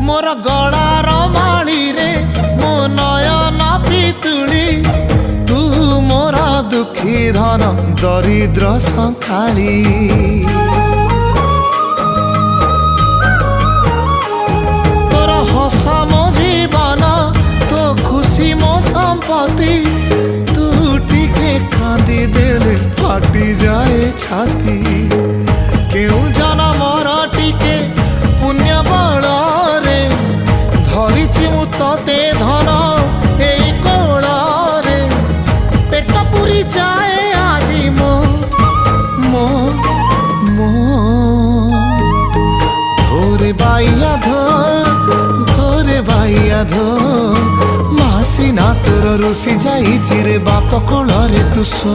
मोर गलार माली रे मो नयन पितुली तू मोर दुखी धन दरिद्र संखाली तोर हस मो जीवन तो खुशी मो संपत्ति तू टिके कांदी देले फाटी जाए छाती केउ जनमर टिके पुण्य बल रे धरिछि मु तते धन एई कोल रे पेट पुरी जाए आजी मो मो मो धोरे बाइया धो मासी ना तोर रुसी जाई चिरे बाप कोल रे तू सो।